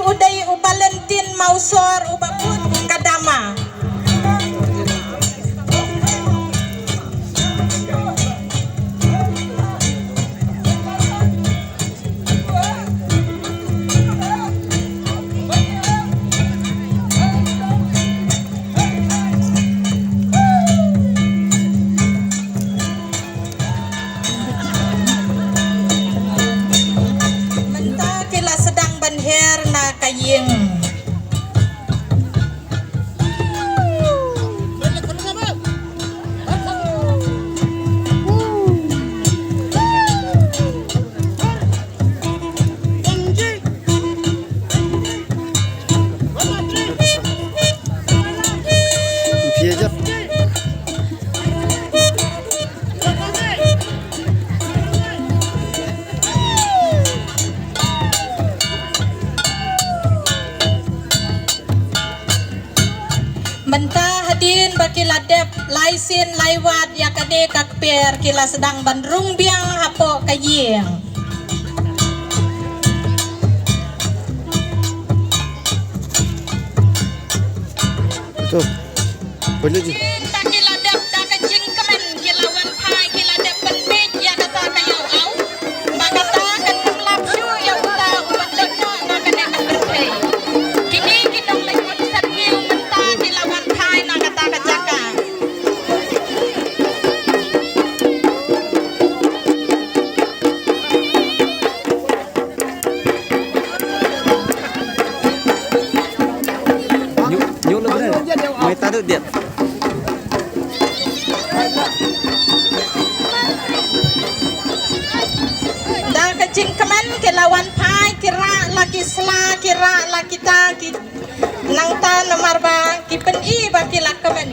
uday u Valentin mausor u babut kadama. Kaying mentah hadin bakiladep laisin laiwat yakade kakper kila sedang bandrung biang hapo kaying itu boleh je bakiladep dak jingkemen kilawan pai kiladep penbit ya kata kayau au bakata kan melapsu ya uta ubat lekno nakane berkai kini kidong lekut sarniu mentah kilawan pai na kata kajaka nyu lo bener mai taruh dia dah kecing keman ke lawan pai kira laki sela kira laki ta ki nang ta nomar ba ki pen i ba ki lak keman